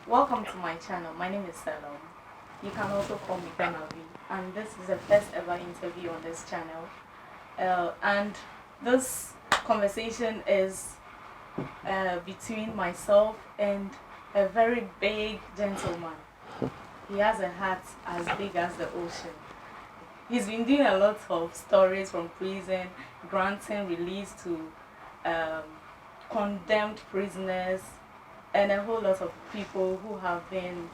Welcome to my channel. My name is Salom. You can also call me Ghanavi, and this is the first ever interview on this channel. And this conversation is between myself and a very big gentleman. He has a heart as big as the ocean. He's been doing a lot of stories from prison, granting release to condemned prisoners, and a whole lot of people who have been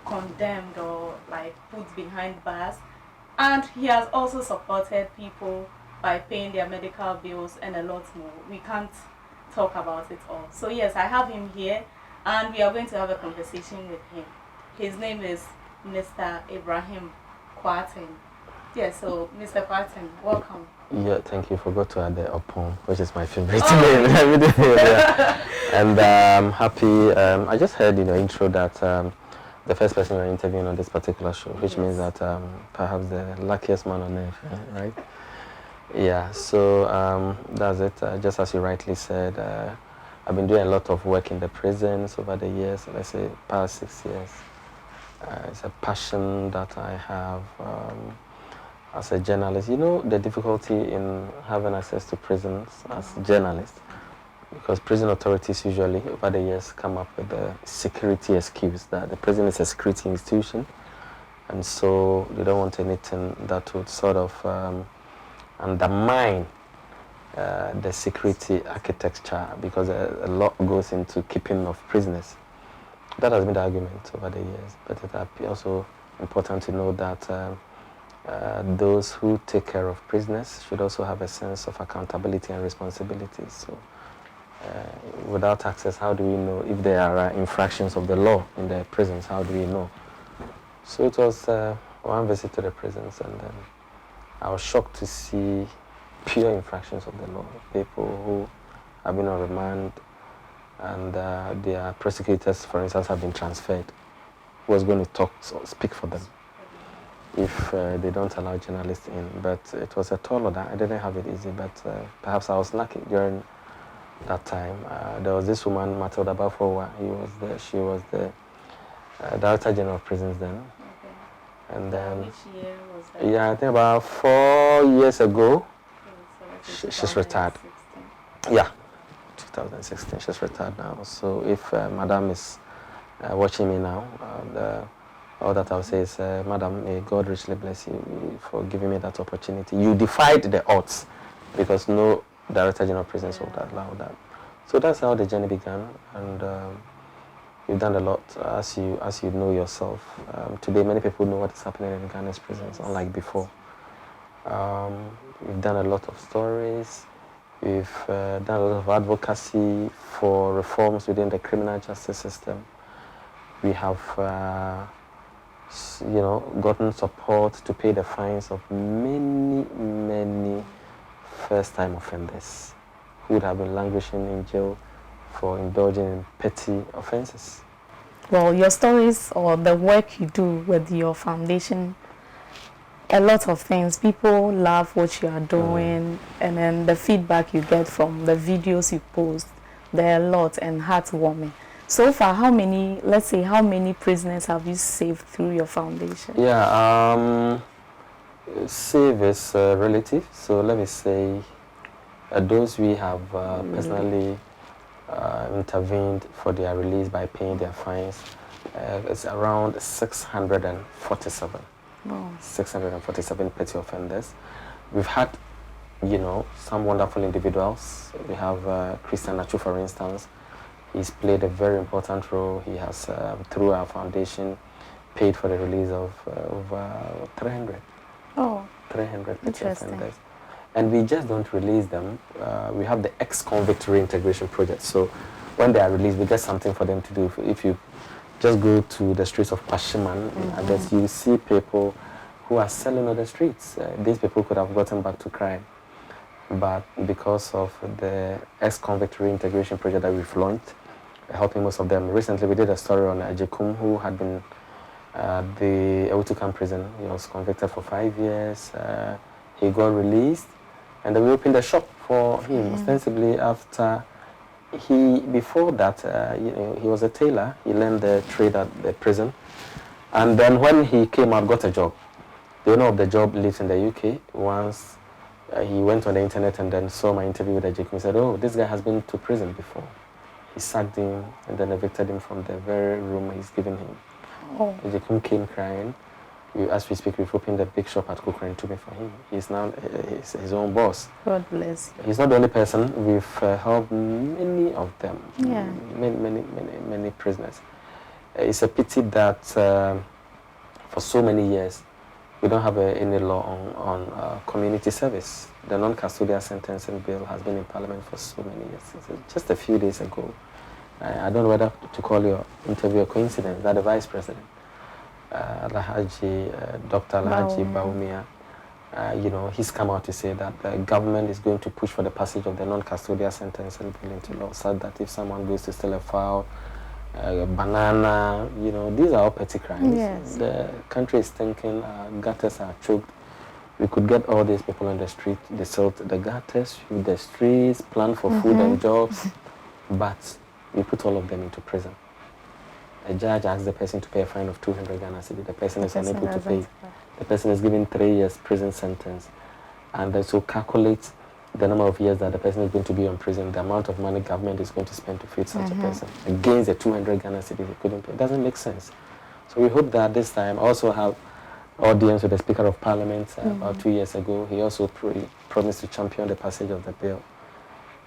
condemned or like put behind bars. And he has also supported people by paying their medical bills and a lot more. We can't talk about it all. So yes, I have him here and we are going to have a conversation with him. His name is Mr. Oppong Kwarteng. Yes, so Mr. Kwarteng, welcome. Yeah, thank you. Forgot to add the Oppong, which is my favorite name. Yeah. And I'm happy. I just heard in your intro that the first person you're interviewing on this particular show, which means that perhaps the luckiest man on earth, right? Yeah, so that's it. Just as you rightly said, I've been doing a lot of work in the prisons over the years, let's say past 6 years. It's a passion that I have. As a journalist, you know the difficulty in having access to prisons as journalists, because prison authorities usually over the years come up with the security excuse that the prison is a security institution, and so they don't want anything that would sort of undermine the security architecture, because a lot goes into keeping of prisoners. That has been the argument over the years, but it's also important to know that those who take care of prisoners should also have a sense of accountability and responsibility. So without access, how do we know if there are infractions of the law in the prisons? How do we know? So it was one visit to the prisons, and then I was shocked to see pure infractions of the law. People who have been on remand and their prosecutors, for instance, have been transferred. Who was going to speak for them if they don't allow journalists in? But it was a tall order. I didn't have it easy, but perhaps I was lucky during that time. There was this woman, Matilda Bafowa. She was the Director General of Prisons then. Okay. And then, which year was that? Yeah, I think about 4 years ago, she's retired. Yeah, 2016. She's retired now. So if Madam is watching me now, all that I'll say is, Madam, may God richly bless you for giving me that opportunity. You defied the odds, because no Director General of Prisons would allow that. So that's how the journey began, and you've done a lot, as you know yourself. Today, many people know what is happening in Ghana's prisons, unlike before. We've done a lot of stories. We've done a lot of advocacy for reforms within the criminal justice system. We have gotten support to pay the fines of many first-time offenders who would have been languishing in jail for indulging in petty offenses. Well, your stories or the work you do with your foundation, a lot of things. People love what you are doing, and then the feedback you get from the videos you post, they're a lot and heartwarming. So far, how many prisoners have you saved through your foundation? Yeah, save is relative. So let me say, those we have personally intervened for their release by paying their fines, it's around 647. Wow. 647 petty offenders. We've had, some wonderful individuals. We have Christian Nachu, for instance. He's played a very important role. He has, through our foundation, paid for the release of over 300. Oh, 300 petty offenders. And we just don't release them. We have the ex-convict reintegration project. So when they are released, we get something for them to do. If you just go to the streets of Pashiman, I guess you see people who are selling on the streets. These people could have gotten back to crime. But because of the ex-convict reintegration project that we've launched, helping most of them. Recently, we did a story on Ajekum, who had been at the Ewutukan prison. He was convicted for 5 years. He got released, and then we opened a shop for him, ostensibly after before that, he was a tailor. He learned the trade at the prison. And then when he came out, got a job. The owner of the job lives in the UK. Once he went on the internet and then saw my interview with Ejike, he said, oh, this guy has been to prison before. He sacked him and then evicted him from the very room he's given him. Oh. Ejike came crying. As we speak, we've opened a big shop at Kukran to me for him. He's now his own boss. God bless you. He's not the only person. We've helped many of them. Yeah. Many prisoners. It's a pity that for so many years we don't have any law on community service. The non-custodial sentencing bill has been in Parliament for so many years. Just a few days ago, I don't know whether to call your interview a coincidence, that the Vice President, Dr. Alhaji Bawumia, he's come out to say that the government is going to push for the passage of the non-custodial sentencing bill into law, so that if someone goes to steal a fowl, a banana, these are all petty crimes. Yes. The country is thinking gutters are choked. We could get all these people on the street, they sort the gutters, the streets, plan for food and jobs, but we put all of them into prison. A judge asks the person to pay a fine of 200 Ghana cedi. The person is unable to pay. The person is given 3 years prison sentence. And then so calculate the number of years that the person is going to be in prison, the amount of money government is going to spend to feed such a person against the 200 Ghana cedi they couldn't pay. It doesn't make sense. So we hope that this time also have audience with the Speaker of Parliament about 2 years ago. He also promised to champion the passage of the bill.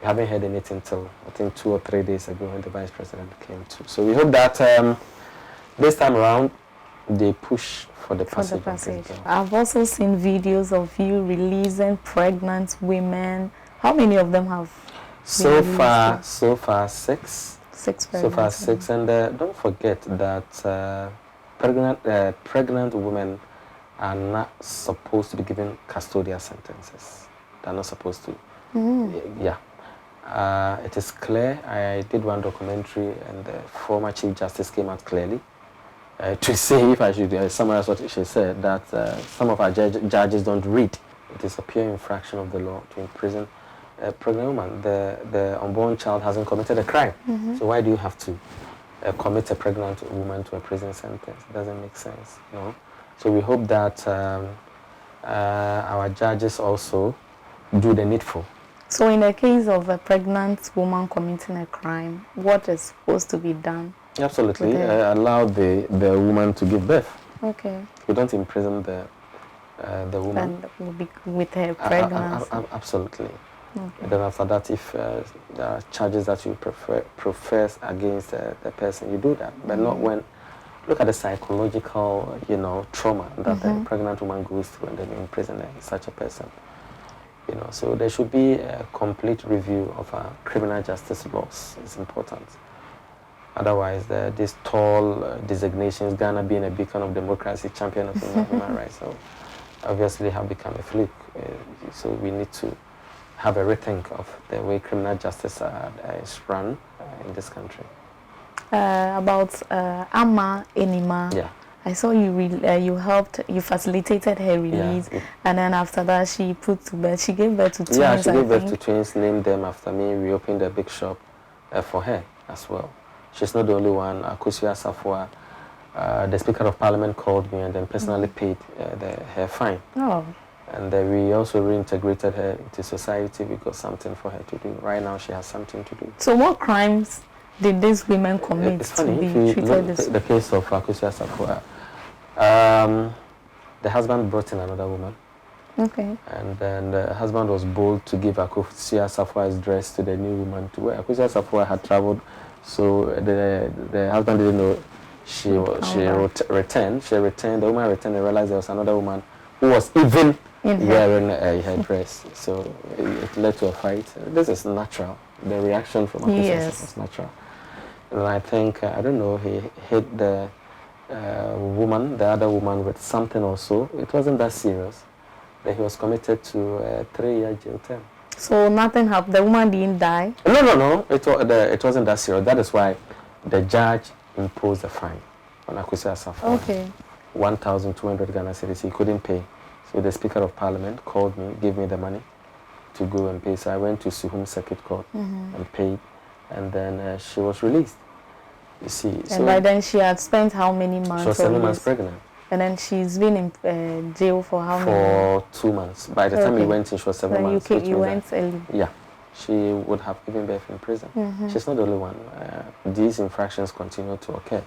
We haven't heard anything till, I think, 2 or 3 days ago when the Vice President came to. So we hope that this time around, they push for the passage of the bill. I've also seen videos of you releasing pregnant women. How many of them have So far, 6. 6 pregnant So far 6. And don't forget that pregnant women are not supposed to be given custodial sentences. They're not supposed to. Yeah. It is clear. I did one documentary and the former Chief Justice came out clearly to say, if I should summarize what she said, that some of our judges don't read. It is a pure infraction of the law to imprison a pregnant woman. The unborn child hasn't committed a crime. So why do you have to commit a pregnant woman to a prison sentence? It doesn't make sense. So we hope that our judges also do the needful. So in the case of a pregnant woman committing a crime, what is supposed to be done? Absolutely. Allow the woman to give birth. Okay. We don't imprison the woman. And with her pregnancy. Absolutely. Okay. And then after that, if there are charges that you profess against the person, you do that. But not when, look at the psychological, trauma that the pregnant woman goes through and then you imprison such a person. So there should be a complete review of our criminal justice laws. It's important. Otherwise, these tall designations, Ghana being a beacon of democracy, champion of human rights, so obviously have become a fluke. So we need to have a rethink of the way criminal justice is run in this country. About Anima. Yeah. I saw you facilitated her release, and then after that she put to bed. She gave birth to twins. Yeah, she gave birth to twins, named them after me. We opened a big shop for her as well. She's not the only one. Akusia Safwa, the Speaker of Parliament called me and then personally paid her fine. Oh. And we also reintegrated her into society. We got something for her to do. Right now she has something to do. So what crimes did these women commit it's funny, to be if you treated look this the case of Akusia Safwa, the husband brought in another woman. Okay. And then the husband was bold to give Akusia Safwa's dress to the new woman to wear. Akusia Safwa had traveled, so the husband didn't know she returned. She returned. The woman returned and realized there was another woman who was even wearing her dress. So it led to a fight. This is natural. The reaction from Akusia Safwa was natural. And I think, I don't know, he hit the other woman with something also. It wasn't that serious. But he was committed to a 3-year jail term. So nothing happened? The woman didn't die? No. It wasn't that serious. That is why the judge imposed a fine on Akusia Safwa. Okay. 1,200 Ghana cedis. He couldn't pay. So the Speaker of Parliament called me, gave me the money to go and pay. So I went to Suhum Circuit Court and paid. and then she was released. You see. And so by then she had spent how many months? She was 7 months pregnant. And then she's been in jail for how many? For 2 months. By the time we went in, she was 7 months. You went early. Yeah. She would have given birth in prison. She's not the only one. These infractions continue to occur.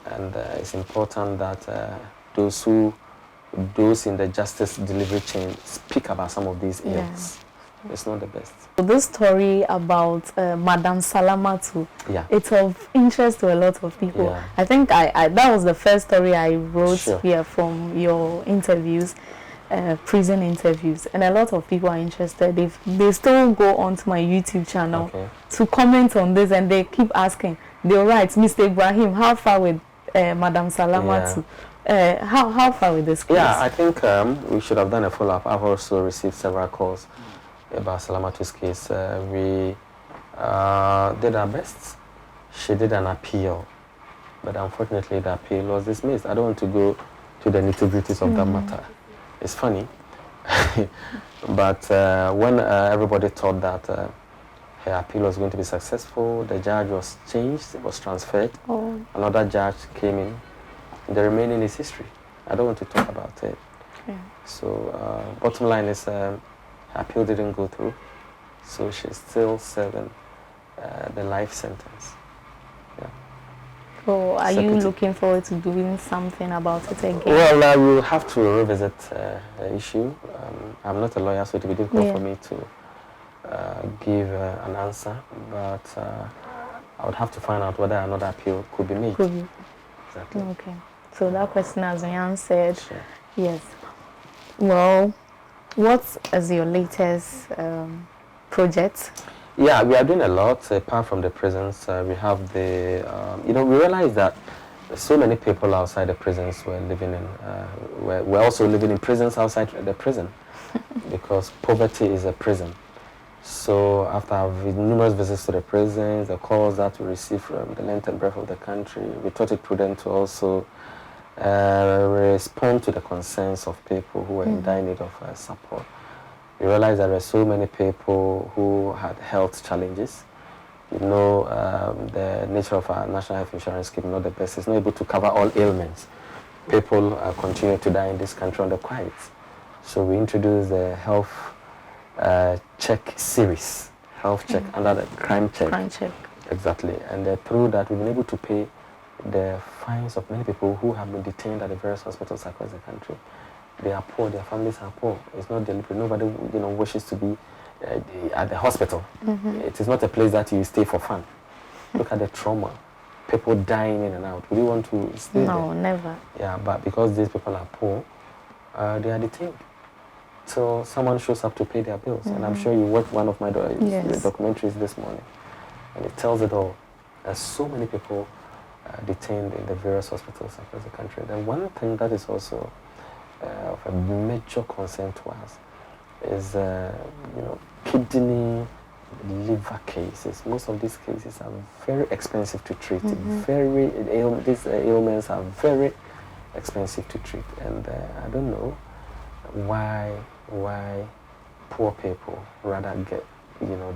And it's important that those in the justice delivery chain speak about some of these ills. It's not the best. So this story about Madam Salamatu, it's of interest to a lot of people. Yeah. I think I that was the first story I wrote here from your interviews, prison interviews, and a lot of people are interested. They still go onto my YouTube channel to comment on this, and they keep asking. They'll write, Mr. Ibrahim, how far with Madam Salamatu? How far with this case? Yeah, I think we should have done a follow-up. I've also received several calls about Salamatu's case. We did our best. She did an appeal, but unfortunately the appeal was dismissed. I don't want to go to the nitty-gritties of that matter. It's funny, but when everybody thought that her appeal was going to be successful, the judge was changed, it was transferred. Another judge came in. The remaining is history. I don't want to talk about it. So bottom line is her appeal didn't go through, so she's still serving the life sentence. So are you looking forward to doing something about it again? Well, we'll have to revisit the issue. I'm not a lawyer, so it will be difficult for me to give an answer, but I would have to find out whether another appeal could be made. Exactly. Okay. So that question has been answered. Yes. Well, what is your latest project? Yeah, we are doing a lot. Apart from the prisons, we have the, we realize that so many people outside the prisons were living in, we're also living in prisons outside the prison because poverty is a prison. So after numerous visits to the prisons, the calls that we received from the length and breadth of the country, we thought it prudent to also respond to the concerns of people who were in dire need of support. We realized there were so many people who had health challenges. The nature of our national health insurance scheme is not the best. It's not able to cover all ailments. People continue to die in this country on the quiet. So we introduced the health check series, health check under the crime check. Crime check. Exactly. And through that, we've been able to pay the fines of many people who have been detained at the various hospitals across the country. They are poor, their families are poor. It's not deliberate. Nobody, wishes to be at the hospital. It is not a place that you stay for fun. Look at the trauma. People dying in and out. Would you want to stay there? No, never. Yeah, but because these people are poor, they are detained. So someone shows up to pay their bills. And I'm sure you watched one of my documentaries this morning. And it tells it all. There's so many people detained in the various hospitals across the country. Then one thing that is also of a major concern to us is, kidney, liver cases. Most of these cases are very expensive to treat. These ailments are very expensive to treat, and I don't know why poor people rather get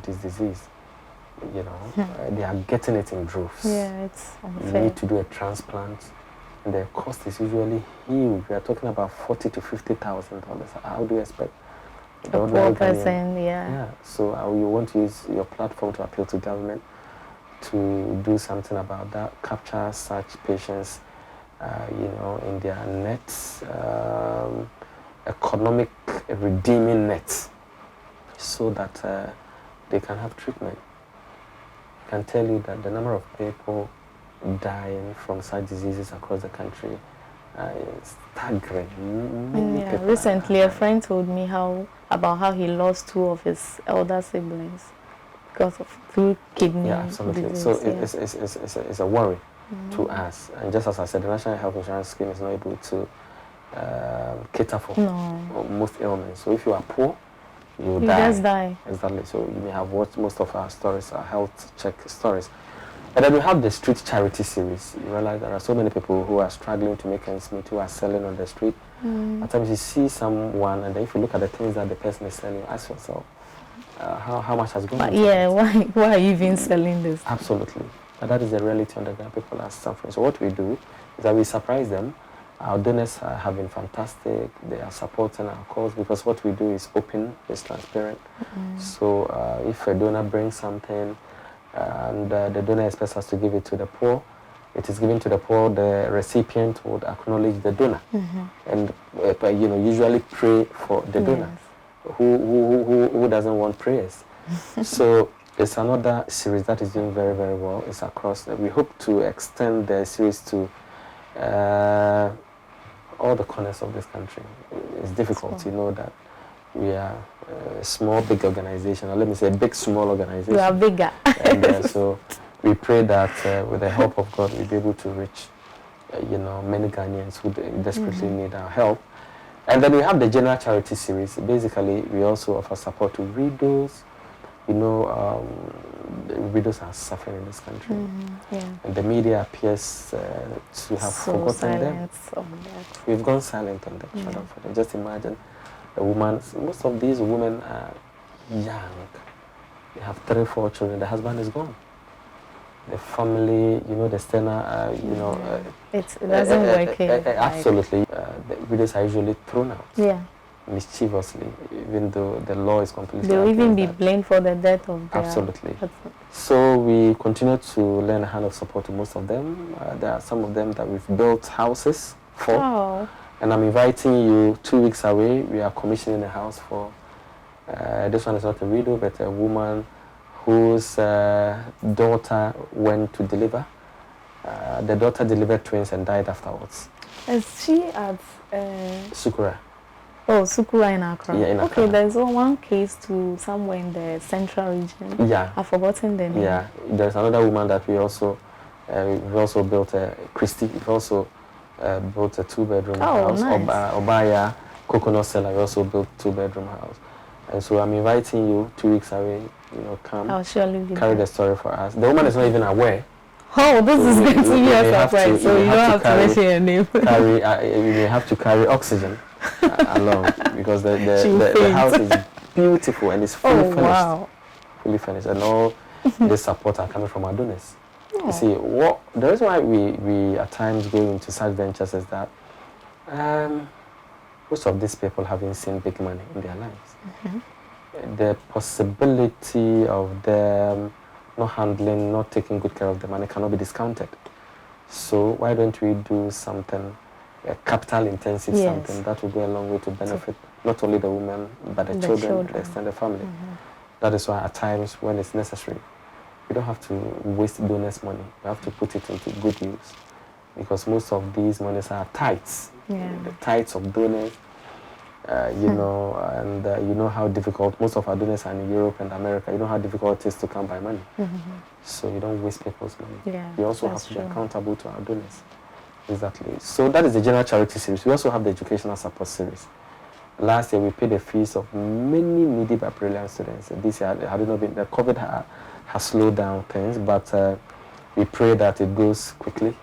this disease. They are getting it in droves. Yeah, it's unfair. You need to do a transplant. And the cost is usually huge. We are talking about $40,000 to $50,000. How do you expect a poor person? Yeah. So you want to use your platform to appeal to government to do something about that, capture such patients, in their nets, economic redeeming nets, so that they can have treatment. I can tell you that the number of people dying from such diseases across the country is staggering. Recently a friend told me about how he lost 2 of his elder siblings because of through kidney absolutely disease. So it's a worry to us, and just as I said, the national health insurance scheme is not able to cater for most ailments. So if you are poor, you just die. Exactly. So you may have watched most of our stories, our health check stories. And then we have the street charity series. You realize there are so many people who are struggling to make ends meet, who are selling on the street. At times you see someone, and then if you look at the things that the person is selling, you ask yourself, how much has gone. But yeah, why are you even selling this? Absolutely. And that is the reality on the ground. People are suffering. So what we do is that we surprise them. Our donors have been fantastic. They are supporting our cause because what we do is open, it's transparent. So if a donor brings something and the donor expects us to give it to the poor, it is given to the poor. The recipient would acknowledge the donor and usually pray for the donor. Who doesn't want prayers? So it's another series that is doing very, very well. It's across. We hope to extend the series to all the corners of this country. It's difficult, you know, that we are a small, big organization, or let me say a big, small organization. We are bigger. And so we pray that with the help of God, we'll be able to reach, many Ghanaians who desperately need our help. And then we have the general charity series. Basically, we also offer support to widows. Widows are suffering in this country. And the media appears to have forgotten them. We've gone silent on them. Just imagine a woman, most of these women are young. They have 3, 4 children. The husband is gone. The family, the stena, it doesn't work here. Absolutely. The widows are usually thrown out. Mischievously, even though the law is completely. They'll even be blamed for the death of their. Absolutely. So we continue to lend a hand of support to most of them. There are some of them that we've built houses for. Oh. And I'm inviting you 2 weeks away. We are commissioning a house for. This one is not a widow, but a woman whose daughter went to deliver. The daughter delivered twins and died afterwards. Is she at Sukura? Oh, Sukura in Accra. Yeah, in Accra. Okay, there's one case to somewhere in the central region. Yeah. I've forgotten the name. Yeah, there's another woman that we've also built Christy. We've also built a 2-bedroom house. Nice. Obaya, Coconut Cellar, we also built 2-bedroom house. And so I'm inviting you 2 weeks away, come. I'll surely be carry there. the story for us. The woman is not even aware. Oh, this is going to be a surprise, so you don't have to mention your name. You may have to carry oxygen along because the house is beautiful and it's fully finished. Wow. Fully finished. And all the support are coming from our donors. You see, the reason why we at times go into such ventures is that most of these people haven't seen big money in their lives. The possibility of them not handling, not taking good care of the money cannot be discounted. So why don't we do something, a capital intensive something that will go a long way to benefit not only the women but the children, the extended family. That is why at times when it's necessary, we don't have to waste donors' money. We have to put it into good use because most of these monies are tithes. The tithes of donors. And you know how difficult most of our donors are in Europe and America. You know how difficult it is to come by money. So you don't waste people's money. We also have to be accountable to our donors. Exactly. So that is the general charity series. We also have the educational support series. Last year we paid the fees of many needy but brilliant students. This year had not been, the COVID has slowed down things, but we pray that it goes quickly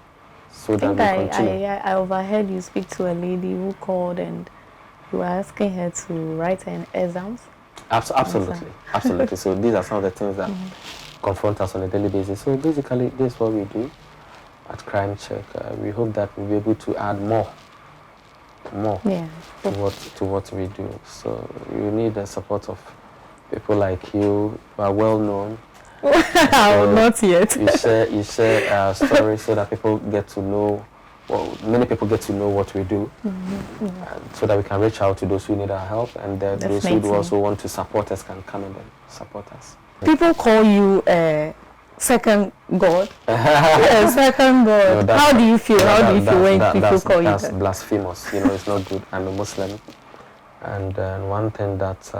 so that we continue. I overheard you speak to a lady who called and you were asking her to write her exams? Absolutely. So these are some of the things that confront us on a daily basis. So basically, this is what we do at Crime Check. We hope that we'll be able to add more to what we do. So we need the support of people like you who are well known. So not yet. You share stories so that people get to know. Well, many people get to know what we do, so that we can reach out to those who need our help, and those who also want to support us can come and support us. People call you second God. Second God. No, how do you feel? How do you feel when people call you that? That's blasphemous. It's not good. I'm a Muslim, and one thing that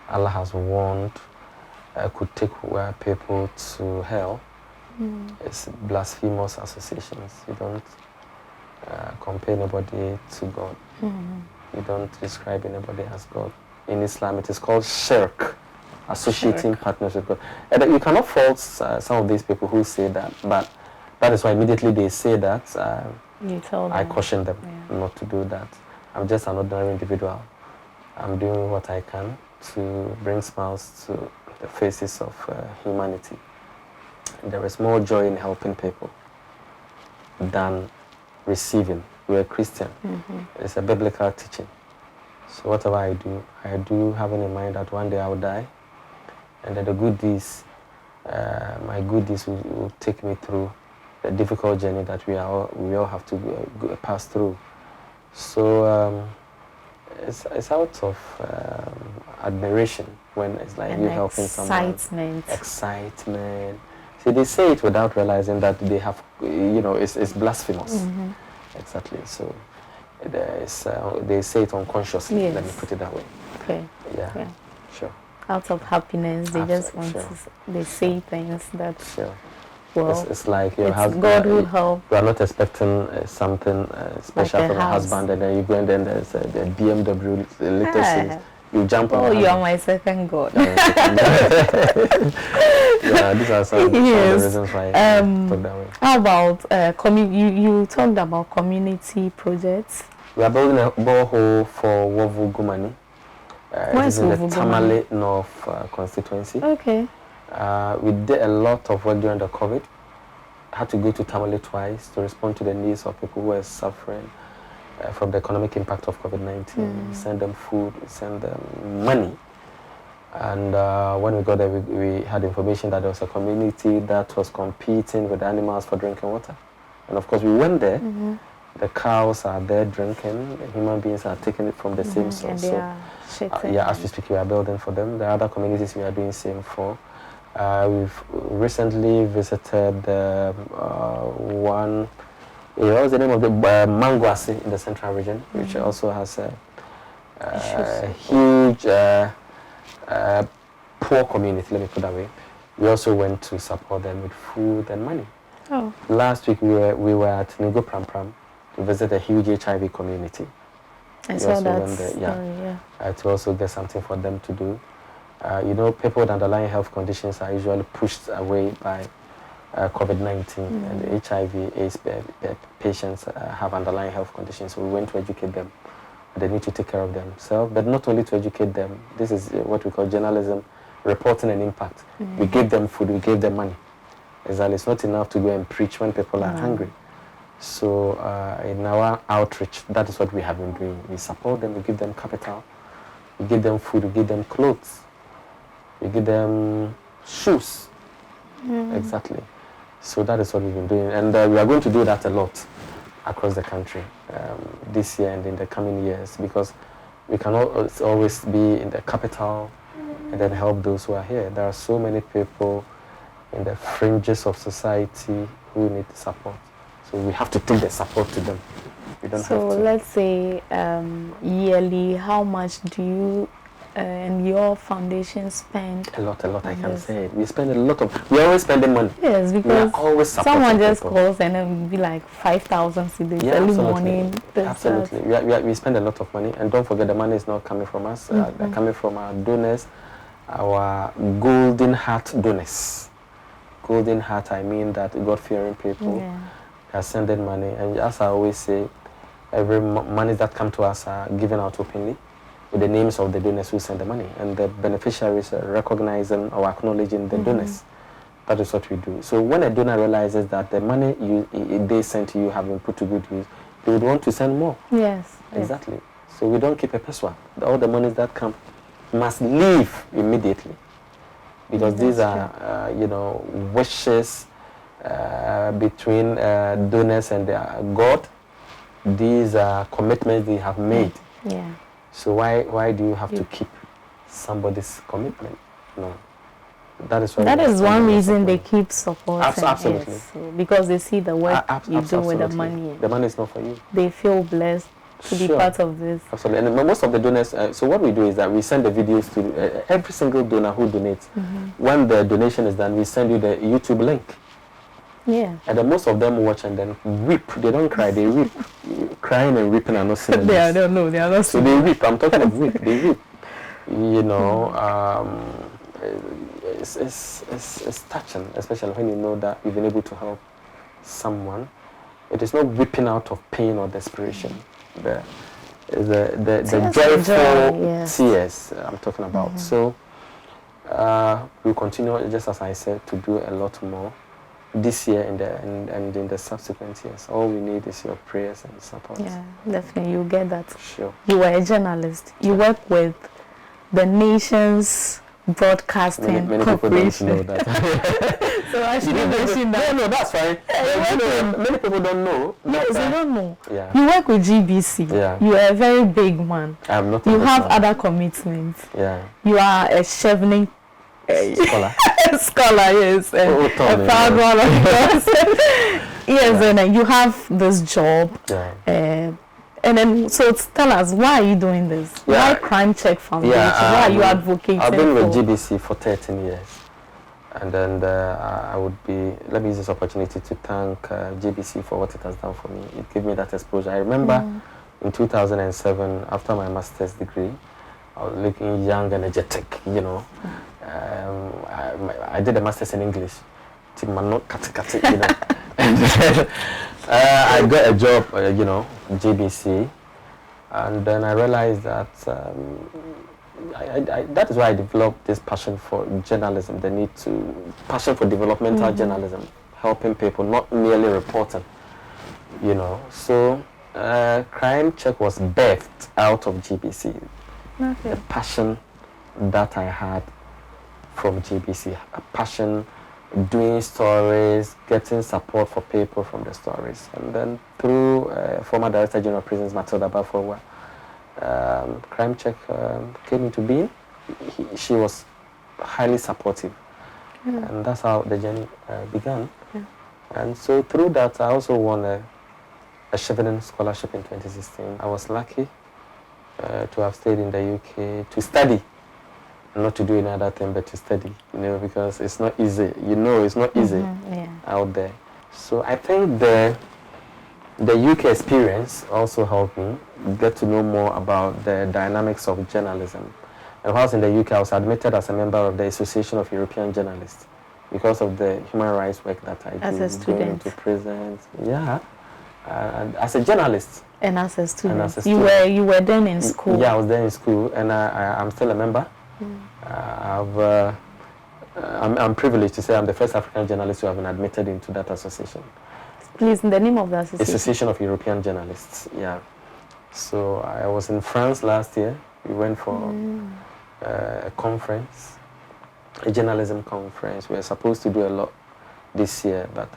Allah has warned could take people to hell. It's blasphemous associations. You don't compare anybody to God. You don't describe anybody as God. In Islam, it is called shirk, associating partners with God. And you cannot fault some of these people who say that, but that is why immediately they say that, you tell them. I caution them not to do that. I'm just an ordinary individual. I'm doing what I can. to bring smiles to the faces of humanity. There is more joy in helping people than receiving. We're a Christian. It's a biblical teaching. So whatever I do having in mind that one day I will die, and that the good deeds, my good deeds will take me through the difficult journey that we all have to pass through. So it's out of admiration when it's like and you helping someone. Excitement. See, they say it without realizing that they have, it's blasphemous. Exactly. So they say it unconsciously. Yes. Let me put it that way. Okay. Yeah. Sure. Out of happiness, they just want to. They say things that. Sure. Well, it's like your husband. God will help. You are not expecting something special like from a husband, and then you go and then there's the BMW latest. You jump on. Oh, you are my second God. Yeah, these are some of the reasons why I talk that way. How about you talked about community projects? We are building a borehole for Wovu Gumani. It is in the Tamale North constituency. Okay. We did a lot of work during the COVID. Had to go to Tamale twice to respond to the needs of people who were suffering from the economic impact of COVID-19. We send them food, we send them money. And when we got there, we had information that there was a community that was competing with animals for drinking water. And of course, we went there. The cows are there drinking. The human beings are taking it from the same source. So, as we speak, we are building for them. The other communities we are doing same for. We've recently visited one. What was the name of the Manguasi in the Central Region, which also has a huge poor community. Let me put it that way. We also went to support them with food and money. Oh. Last week we were at Nigo Pram Pram to visit a huge HIV community. I saw that. To also get something for them to do. People with underlying health conditions are usually pushed away by COVID-19, and the HIV/AIDS patients have underlying health conditions. So we went to educate them. They need to take care of themselves, but not only to educate them. This is what we call journalism, reporting an impact. We gave them food, we gave them money. Exactly. It's not enough to go and preach when people are hungry. So in our outreach, that is what we have been doing. We support them, we give them capital, we give them food, we give them clothes, we give them shoes. Exactly. So that is what we've been doing. And we are going to do that a lot across the country this year and in the coming years, because we cannot always be in the capital and then help those who are here. There are so many people in the fringes of society who need support. So we have to take the support to them. We don't have to. So let's say yearly, how much do you and your foundation spend? A lot, I can say. We spend a lot of, we're always spending money. Yes, because always someone just people. calls and then be like 5,000 cedis early morning. Absolutely. We spend a lot of money, and don't forget the money is not coming from us. They're coming from our donors, our golden heart donors. Golden heart, I mean that God-fearing people. They are sending money, and as I always say, every money that come to us are given out openly with the names of the donors who send the money, and the beneficiaries are recognizing or acknowledging the donors. That is what we do. So when a donor realizes that the money they send to you have been put to good use, they would want to send more. Yes. Exactly. So we don't keep a peswa. All the monies that come must leave immediately, because these are, wishes between donors and God. These are commitments they have made. So why do you have to keep somebody's commitment? No. That is one reason they keep supporting. Absolutely. Yes, so because they see the work you do with the money. The money is not for you. They feel blessed to be part of this. Absolutely. And most of the donors, so what we do is that we send the videos to every single donor who donates. When the donation is done, we send you the YouTube link. Yeah. And then most of them watch and then weep. They don't cry, they weep. Crying and weeping are not synonyms. They don't know. They are not. So they weep. I'm talking of weep. They weep. It's touching, especially when you know that you've been able to help someone. It is not weeping out of pain or desperation. the joyful tears I'm talking about. So we'll continue, just as I said, to do a lot more this year and in the subsequent years. All we need is your prayers and support. Yeah, definitely, you get that. Sure. You were a journalist. You work with the nation's broadcasting many corporation. people don't know that. So I should mention that. No, that's fine. Many people don't know. Yes, they don't know. Yeah. You work with GBC. Yeah. You are a very big man. I'm not. You have other commitments. Yeah. You are a chevening scholar. Scholar, yes. A proud one, of course. Yes, and you have this job. Yeah. And then, so tell us, why are you doing this? Why Crime Check Foundation? Why are you advocating? I've been with GBC for 13 years. And then I would be, let me use this opportunity to thank GBC for what it has done for me. It gave me that exposure. I remember in 2007, after my master's degree, I was looking young, energetic, you know. I did a master's in English. You know. And then, I got a job, you know, GBC, and then I realized that that is why I developed this passion for journalism, the need to, passion for developmental journalism, helping people, not merely reporting, you know. So Crime Check was birthed out of GBC, the passion that I had from GBC, a passion doing stories, getting support for people from the stories. And then through former Director General of Prisons, Matilda Bafowa, Crime Check came into being. She was highly supportive. And that's how the journey began. And so through that, I also won a Chevening scholarship in 2016. I was lucky to have stayed in the UK to study. Not to do any other thing, but to study, you know, because it's not easy. You know, it's not easy out there. So I think the UK experience also helped me get to know more about the dynamics of journalism. And whilst in the UK, I was admitted as a member of the Association of European Journalists because of the human rights work that I do. As a student. Going to prisons, and as a journalist. And as a student. You were then in school. Yeah, I was there in school, and I'm still a member. I'm privileged to say I'm the first African journalist who have been admitted into that association. Please, the name of the association? Association of European Journalists, yeah. So I was in France last year. We went for a conference, a journalism conference. We were supposed to do a lot this year, but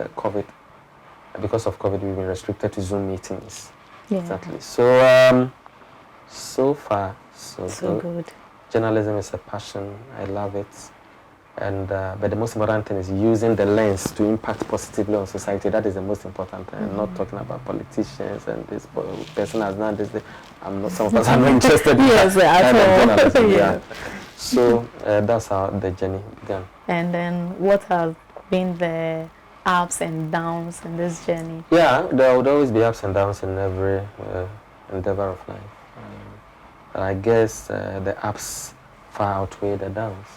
because of COVID, we've been restricted to Zoom meetings. Yeah. Exactly. So, so far, so good. Journalism is a passion. I love it. And but the most important thing is using the lens to impact positively on society. That is the most important thing. I'm not talking about politicians and this person has done this. I'm not. Some of us are not interested in journalism. Yeah. So that's how the journey began. And then what have been the ups and downs in this journey? Yeah, there would always be ups and downs in every endeavor of life. I guess the ups far outweigh the downs.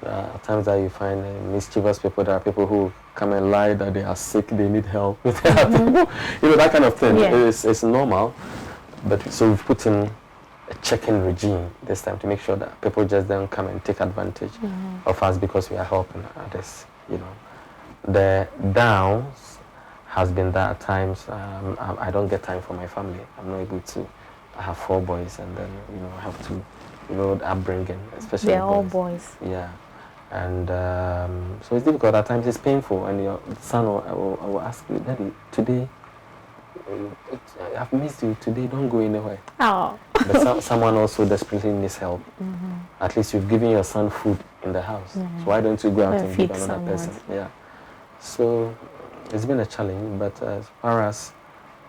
At times that you find mischievous people, there are people who come and lie that they are sick, they need help. You know, that kind of thing. It's normal. But so we've put in a check-in regime this time to make sure that people just don't come and take advantage of us because we are helping others. You know, the downs has been that at times I don't get time for my family. I'm not able to. I have 4 boys, and then I have to, upbringing, especially. They're all boys. Yeah, and so it's difficult at times. It's painful, and your son will ask you, "Daddy, today, I've missed you. Today, don't go anywhere." Oh. But someone also desperately needs help. At least you've given your son food in the house. So why don't you go out and give another person? Yeah. So it's been a challenge, but as far as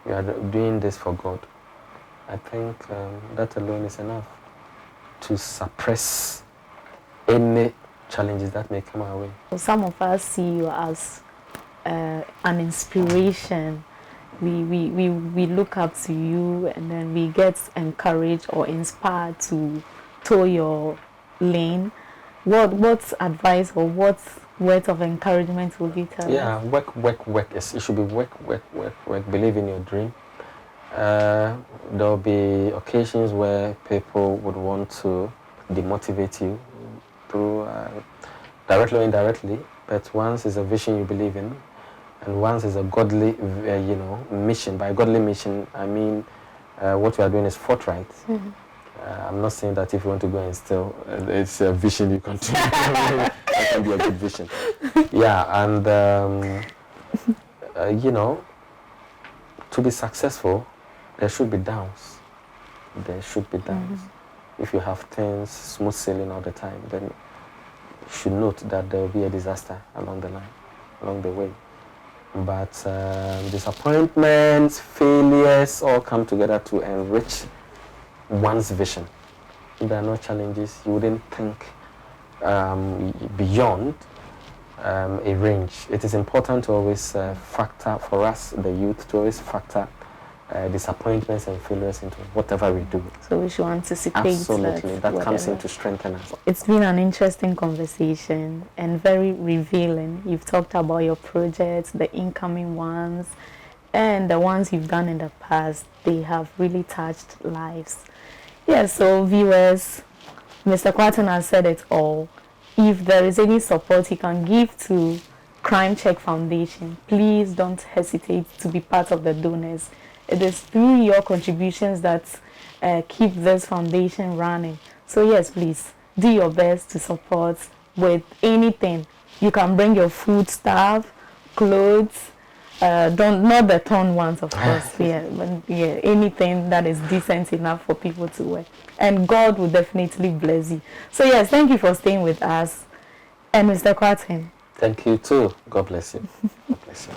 we are doing this for God, I think that alone is enough to suppress any challenges that may come our way. Some of us see you as an inspiration. We look up to you, and then we get encouraged or inspired to toe your lane. What advice or what words of encouragement will you tell us? Yeah, work. It should be work. Believe in your dream. There'll be occasions where people would want to demotivate you through directly or indirectly, but once is a vision you believe in, and once is a godly, mission. By godly mission, I mean what we are doing is forthright. Mm-hmm. I'm not saying that if you want to go and steal, it's a vision you can do. It can be a good vision. Yeah, and to be successful, there should be downs. There should be downs. Mm-hmm. If you have things smooth sailing all the time, then you should note that there will be a disaster along the line, along the way. But disappointments, failures all come together to enrich one's vision. If there are no challenges, you wouldn't think beyond a range. It is important to always factor, for us, the youth, to always factor disappointments and failures into whatever we do. So we should anticipate. Absolutely, that comes in to strengthen us. It's been an interesting conversation and very revealing. You've talked about your projects, the incoming ones, and the ones you've done in the past. They have really touched lives. Yeah, so viewers, Mr. Kwarteng has said it all. If there is any support you can give to Crime Check Foundation, please don't hesitate to be part of the donors. It is through your contributions that keep this foundation running. So yes, please do your best to support with anything. You can bring your food stuff, clothes, not the torn ones, of course. But anything that is decent enough for people to wear, and God will definitely bless you. So yes, thank you for staying with us, and Mr. Kwarteng. Thank you too. God bless you. God bless you.